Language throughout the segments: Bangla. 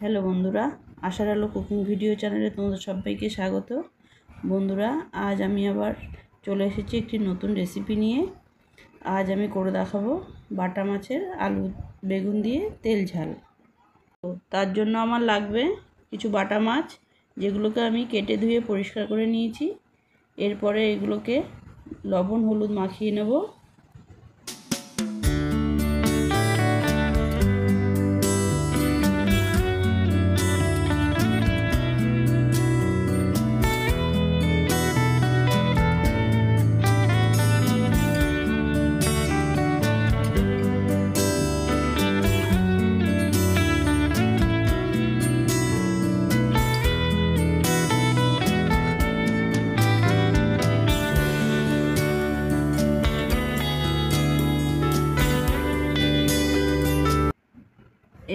হ্যালো বন্ধুরা, আশার আলো কুকিং ভিডিও চ্যানেলে তোমাদের সবাইকে স্বাগত। বন্ধুরা, আজ আমি আবার চলে এসেছি একটি নতুন রেসিপি নিয়ে। আজ আমি করে দেখাবো বাটা মাছের আলু বেগুন দিয়ে তেল ঝাল। তো তার জন্য আমার লাগবে কিছু বাটা মাছ, যেগুলোকে আমি কেটে ধুয়ে পরিষ্কার করে নিয়েছি। এরপরে এগুলোকে লবণ হলুদ মাখিয়ে নেব।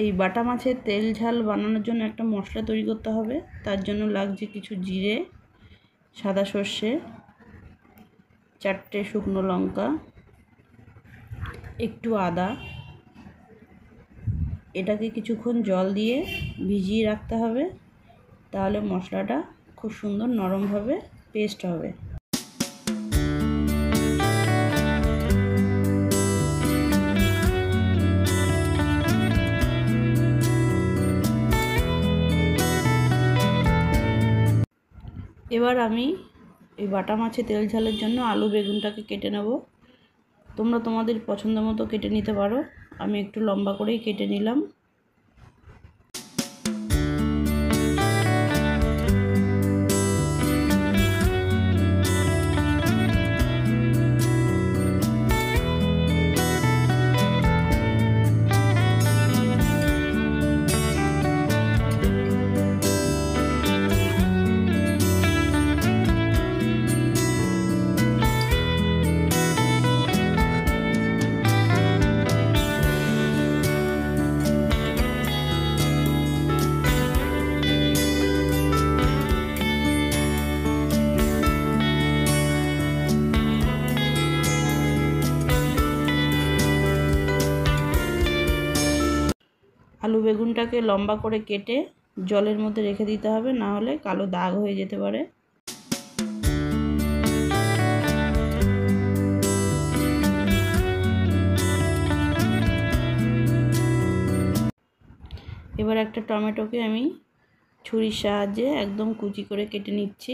এই বাটা মাছের তেল ঝাল বানানোর জন্য একটা মশলা তৈরি করতে হবে। তার জন্য লাগছে কিছু জিরে, সাদা সর্ষে, 4টে শুকনো লঙ্কা, একটু আদা। এটাকে কিছুক্ষণ জল দিয়ে ভিজিয়ে রাখতে হবে, তাহলে মশলাটা খুব সুন্দর নরমভাবে পেস্ট হবে। এবার আমি এই বাটা মাছের তেল ঝালের জন্য আলু বেগুনটাকে কেটে নেব। তোমরা তোমাদের পছন্দ মতো কেটে নিতে পারো। আমি একটু লম্বা করেই কেটে নিলাম। আলু বেগুনটাকে লম্বা করে কেটে জলের মধ্যে রেখে দিতে হবে, না হলে কালো দাগ হয়ে যেতে পারে। এবার একটা টমেটোকে আমি ছুরির সাহায্যে একদম কুচি করে কেটে নিচ্ছি।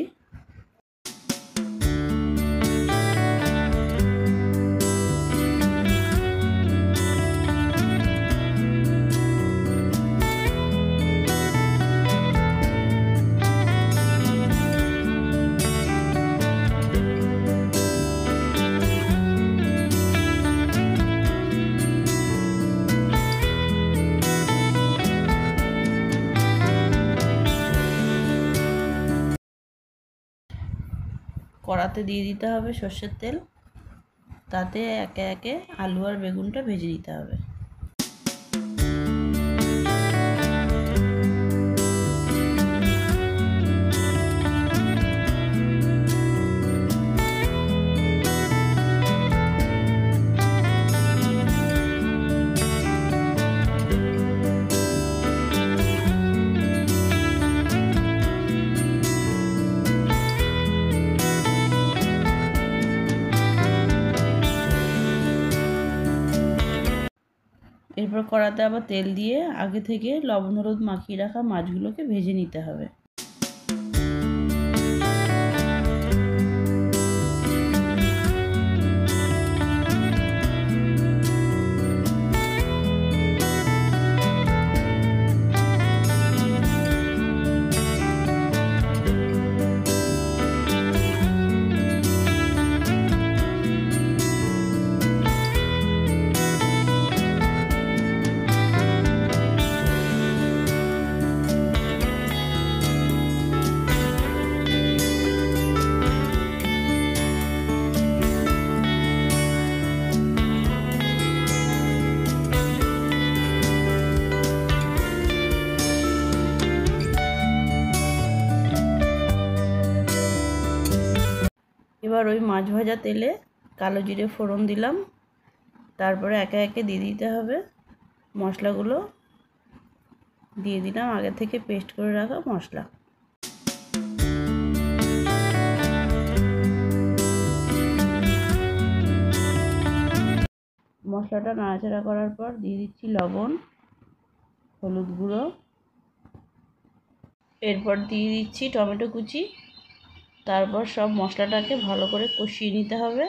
কড়াতে দিয়ে দিতে হবে সর্ষের তেল, তাতে একে একে আলু আর বেগুনটা ভেজে দিতে হবে। এরপর কড়াতে আবার তেল দিয়ে আগে থেকে লবণ হলুদ মাখিয়ে রাখা মাছগুলোকে ভেজে নিতে হবে। এবার ওই মাছ ভাজা তেলে কালো জিরে ফোড়ন দিলাম, তারপরে একে একে দিয়ে দিতে হবে মশলাগুলো। দিয়ে দিলাম আগে থেকে পেস্ট করে রাখা মশলা। মশলাটা নাড়াচাড়া করার পর দিয়ে দিচ্ছি লবণ, হলুদ গুঁড়ো, এরপর দিয়ে দিচ্ছি টমেটো কুচি। তারপর সব মশলাটাকে ভালো করে কষিয়ে নিতে হবে।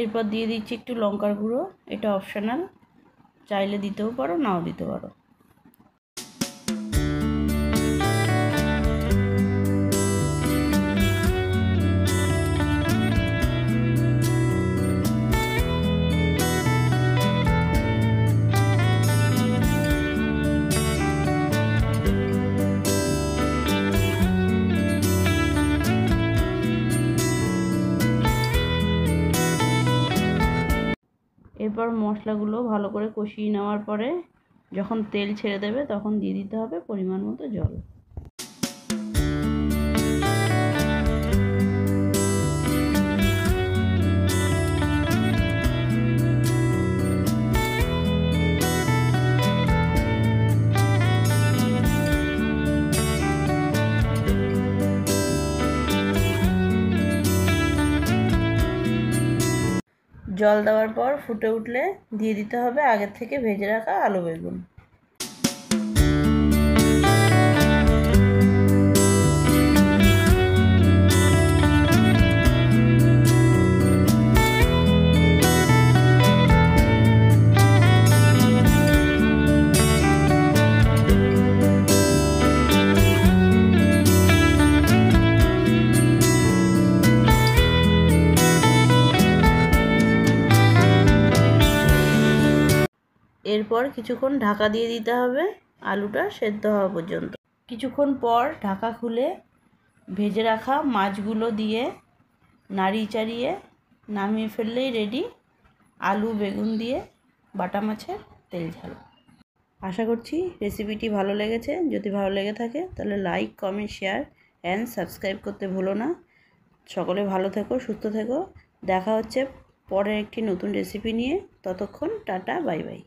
এরপর দিয়ে দিচ্ছি একটু লঙ্কার গুঁড়ো, এটা অপশনাল, চাইলে দিতেও পারো নাও দিতে পারো। এরপর মশলাগুলো ভালো করে কষিয়ে নেওয়ার পরে যখন তেল ছেড়ে দেবে তখন দিয়ে দিতে হবে পরিমাণ মতো জল। জল দেওয়ার পর ফুটে উঠলে দিয়ে দিতে হবে আগের থেকে ভেজে রাখা আলু বেগুন। এরপর কিছুক্ষণ ঢাকা দিয়ে দিতে হবে আলুটা সেদ্ধ হওয়া পর্যন্ত। কিছুক্ষণ পর ঢাকা খুলে ভেজে রাখা মাছগুলো দিয়ে নাড়িয়ে চাড়িয়ে নামিয়ে ফেললেই রেডি আলু বেগুন দিয়ে বাটা মাছের তেল ঝাল। আশা করছি রেসিপিটি ভালো লেগেছে। যদি ভালো লেগে থাকে তাহলে like, comment, share and subscribe করতে ভুলো না। সকলে ভালো থেকো, সুস্থ থেকো। দেখা হচ্ছে পরের একটি নতুন রেসিপি নিয়ে। ততক্ষণ টাটা, বাই বাই।